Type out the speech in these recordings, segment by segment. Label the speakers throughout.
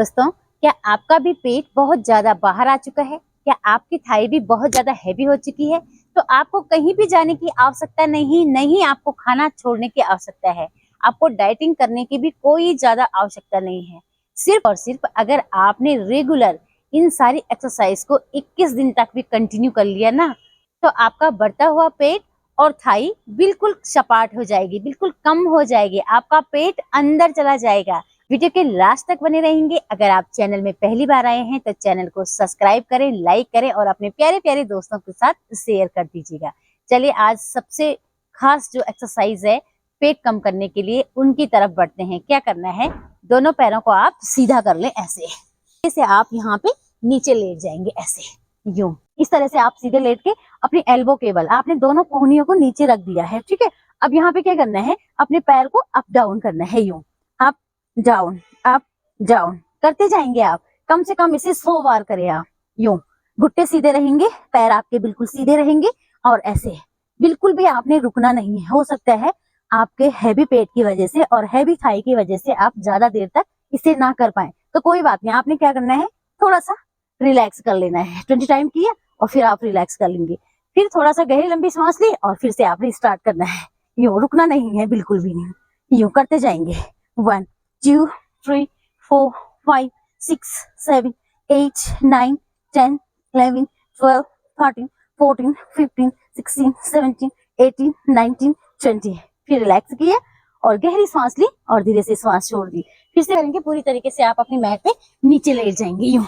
Speaker 1: दोस्तों, क्या आपका भी पेट बहुत ज्यादा बाहर आ चुका है? क्या आपकी थाई भी बहुत ज्यादा हैवी हो चुकी है? तो आपको कहीं भी जाने की आवश्यकता नहीं आपको खाना छोड़ने की आवश्यकता है। आपको डाइटिंग करने की भी कोई ज्यादा आवश्यकता नहीं है। सिर्फ और सिर्फ अगर आपने रेगुलर इन सारी एक्सरसाइज को 21 दिन तक भी कंटिन्यू कर लिया ना, तो आपका बढ़ता हुआ पेट और थाई बिल्कुल सपाट हो जाएगी, बिल्कुल कम हो जाएगी। आपका पेट अंदर चला जाएगा। वीडियो के लास्ट तक बने रहेंगे। अगर आप चैनल में पहली बार आए हैं तो चैनल को सब्सक्राइब करें, लाइक करें और अपने प्यारे प्यारे दोस्तों के साथ शेयर कर दीजिएगा। चलिए आज सबसे खास जो एक्सरसाइज है पेट कम करने के लिए, उनकी तरफ बढ़ते हैं। क्या करना है, दोनों पैरों को आप सीधा कर लें। ऐसे आप यहाँ पे नीचे लेट जाएंगे, ऐसे यूं। इस तरह से आप सीधे लेट के अपनी एल्बो केबल आपने दोनों कोहनियों को नीचे रख दिया है, ठीक है। अब यहाँ पे क्या करना है, अपने पैर को अप डाउन करना है, यूं अप डाउन करते जाएंगे आप। कम से कम इसे 100 बार करें आप। यूं घुट्टे सीधे रहेंगे, पैर आपके बिल्कुल सीधे रहेंगे और ऐसे बिल्कुल भी आपने रुकना नहीं है। हो सकता है आपके हैवी पेट की वजह से और हैवी थाई की वजह से आप ज्यादा देर तक इसे ना कर पाए, तो कोई बात नहीं। आपने क्या करना है, थोड़ा सा रिलैक्स कर लेना है। 20 टाइम किया और फिर आप रिलैक्स कर लेंगे। फिर थोड़ा सा गहरी लंबी सांस ली और फिर से आपने स्टार्ट करना है। यूं रुकना नहीं है, बिल्कुल भी नहीं। यूं करते जाएंगे। 1 2 3 4 5 6 7 8 9 10 11 12 13 14 15 16 17 18 19 20। फिर रिलैक्स किया और गहरी सांस ली और धीरे से सांस छोड़ दी। फिर से करेंगे पूरी तरीके से। आप अपनी मैट पे नीचे लेट जाएंगे। यूं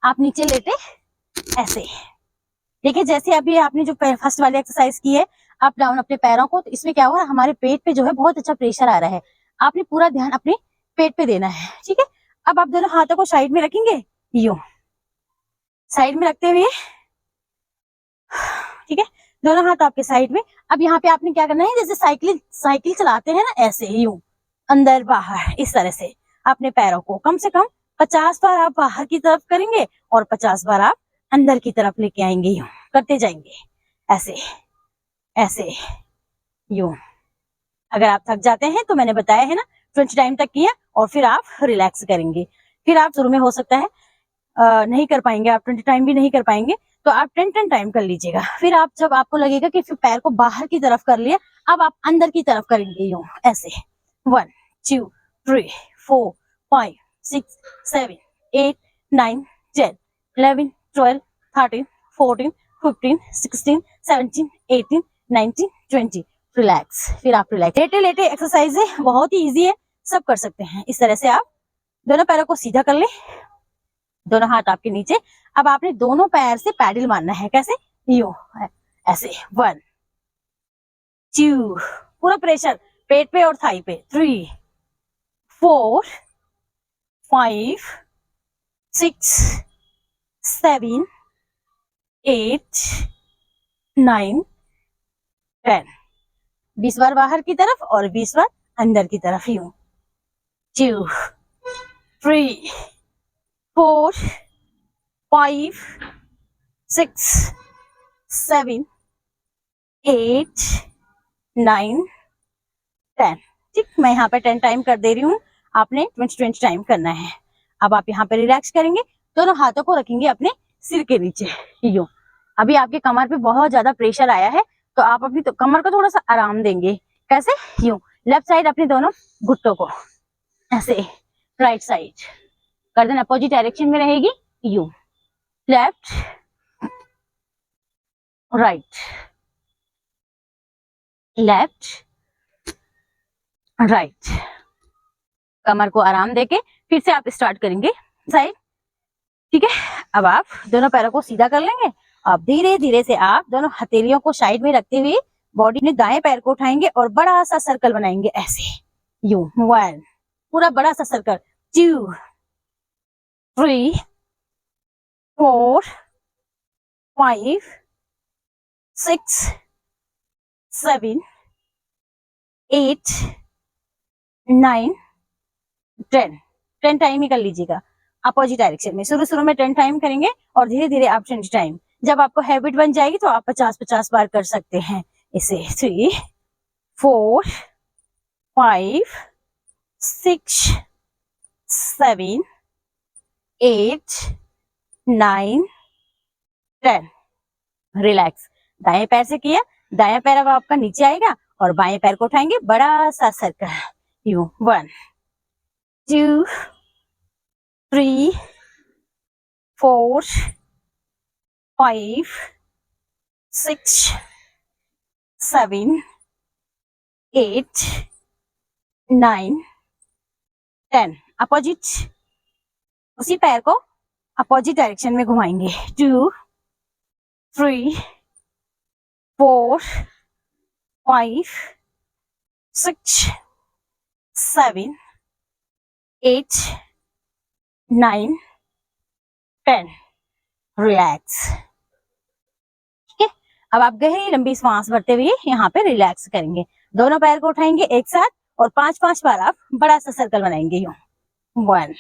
Speaker 1: आप नीचे लेटे ऐसे। देखिए जैसे अभी आपने जो फर्स्ट वाली एक्सरसाइज की है अप डाउन अपने पैरों को, तो इसमें क्या हुआ, हमारे पेट पे जो है बहुत अच्छा प्रेशर आ रहा है। आपने पूरा ध्यान अपने पेट पे देना है, ठीक है। अब आप दोनों हाथों को साइड में रखेंगे, यूं साइड में रखते हुए, ठीक है। दोनों हाथ आपके साइड में। अब यहाँ पे आपने क्या करना है, जैसे साइकिल चलाते हैं ना, ऐसे यूं अंदर बाहर इस तरह से अपने पैरों को कम से कम 50 बार आप बाहर की तरफ करेंगे और 50 बार आप अंदर की तरफ लेके आएंगे। यूं करते जाएंगे, ऐसे ऐसे यूं। अगर आप थक जाते हैं तो मैंने बताया है ना 20 टाइम तक किया और फिर आप रिलैक्स करेंगे। फिर आप शुरू में हो सकता है नहीं कर पाएंगे, आप 20 टाइम भी नहीं कर पाएंगे, तो आप 10 टाइम कर लीजिएगा। फिर आप जब आपको लगेगा कि फिर पैर को बाहर की तरफ कर लिया, अब आप अंदर की तरफ करेंगे यूं ऐसे। 1 2 3 4 5 6 7 8 9 10 11 12 13 14 15 16 17 18 19 20। रिलैक्स। फिर आप रिलैक्स। लेटे लेटे एक्सरसाइज है, बहुत ही इजी है, सब कर सकते हैं। इस तरह से आप दोनों पैरों को सीधा कर ले, दोनों हाथ आपके नीचे। अब आपने दोनों पैर से पैडल मारना है। कैसे, यूं ऐसे। 1 2, पूरा प्रेशर पेट पे और थाई पे। 3 4 5 6 7 8 9 10। 20 बार बाहर की तरफ और 20 बार अंदर की तरफ। यूं 2 3 4 5 6 7 8 9 10। ठीक, मैं यहाँ पे 10 टाइम कर दे रही हूँ, आपने 20 टाइम करना है। अब आप यहाँ पे रिलैक्स करेंगे, दोनों हाथों को रखेंगे अपने सिर के नीचे। यूं अभी आपके कमर पे बहुत ज्यादा प्रेशर आया है, तो आप अपनी तो कमर को थोड़ा सा आराम देंगे। कैसे, यूं लेफ्ट साइड अपने दोनों घुट्टों को ऐसे, राइट साइड गर्दन अपोजिट डायरेक्शन में रहेगी। यूं लेफ्ट राइट लेफ्ट राइट। कमर को आराम देके फिर से आप स्टार्ट करेंगे साइड, ठीक है। अब आप दोनों पैरों को सीधा कर लेंगे। अब धीरे धीरे से आप दोनों हथेलियों को साइड में रखते हुए बॉडी में दाएं पैर को उठाएंगे और बड़ा सा सर्कल बनाएंगे ऐसे। यूं 1, पूरा बड़ा सा सर्कल। 2 3 4 5 6 7 8 9 10 टाइम ही कर लीजिएगा अपोजिट डायरेक्शन में। शुरू में 10 टाइम करेंगे और धीरे धीरे आप 20 टाइम। जब आपको हैबिट बन जाएगी तो आप 50 बार कर सकते हैं इसे। 3 4 5 6 7 8 9 10। रिलैक्स। दाएं पैर से किया, दायां पैर अब आपका नीचे आएगा और बाएं पैर को उठाएंगे, बड़ा सा सर्कल यूं। 1 2 3 4 5 6 7 8 9 10। अपोजिट, उसी पैर को अपोजिट डायरेक्शन में घुमाएंगे। 2 3 4 5 6 7 8 9 10। रिलैक्स। ठीक है, अब आप गहरी लंबी सांस भरते हुए यहाँ पे रिलैक्स करेंगे। दोनों पैर को उठाएंगे एक साथ और 5-5 बार आप बड़ा सा सर्कल बनाएंगे यूं। 1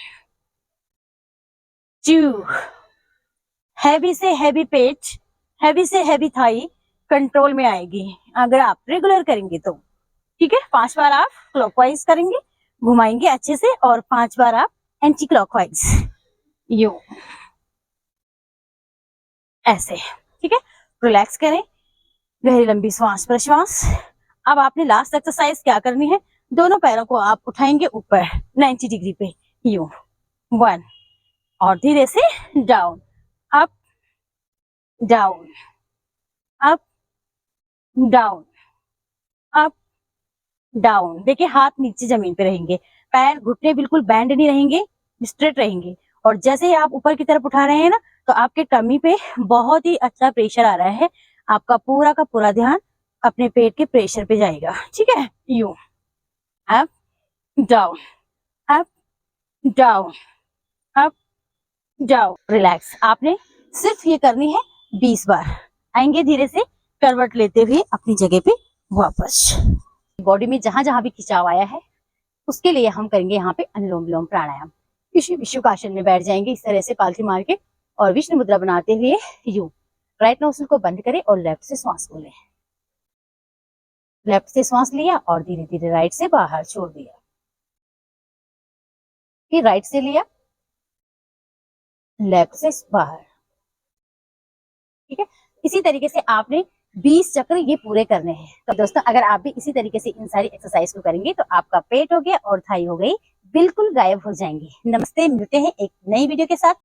Speaker 1: 2। हैवी से हैवी पेट, हैवी से हैवी थाई कंट्रोल में आएगी अगर आप रेगुलर करेंगे तो। ठीक है, 5 बार आप क्लॉकवाइज करेंगे, घुमाएंगे अच्छे से, और 5 बार आप एंटी क्लॉकवाइज यूं, ऐसे। ठीक है, रिलैक्स करें, गहरी लंबी श्वास प्रश्वास। अब आपने लास्ट एक्सरसाइज क्या करनी है, दोनों पैरों को आप उठाएंगे ऊपर 90 डिग्री पे यूं। 1 और धीरे से down, up down, up down, up down. देखिए हाथ नीचे जमीन पे रहेंगे, पैर घुटने बिल्कुल बैंड नहीं रहेंगे, स्ट्रेट रहेंगे। और जैसे ही आप ऊपर की तरफ उठा रहे हैं ना, तो आपके टमी पे बहुत ही अच्छा प्रेशर आ रहा है। आपका पूरा का पूरा ध्यान अपने पेट के प्रेशर पे जाएगा। ठीक है, यूं, up down, up down, up down. Relax. आपने सिर्फ ये करनी है 20 बार। आएंगे धीरे से करवट लेते हुए अपनी जगह पे वापस। बॉडी में जहां जहां भी खिंचाव आया है उसके लिए हम करेंगे यहाँ पे अनुलोम विलोम प्राणायाम। विश्वासन में बैठ जाएंगे इस तरह से पालथी मार के और विष्णु मुद्रा बनाते हुए यूं। राइट नोस्ट्रिल को बंद करें और लेफ्ट से श्वास को लें। लेफ्ट से श्वास लिया और धीरे धीरे राइट से बाहर छोड़ दिया। फिर राइट से लिया, लेफ्ट से बाहर। ठीक है, इसी तरीके से आपने 20 चक्र ये पूरे करने हैं। तो दोस्तों अगर आप भी इसी तरीके से इन सारी एक्सरसाइज को करेंगे तो आपका पेट हो गया और थाई हो गई बिल्कुल गायब हो जाएंगे। नमस्ते, मिलते हैं एक नई वीडियो के साथ।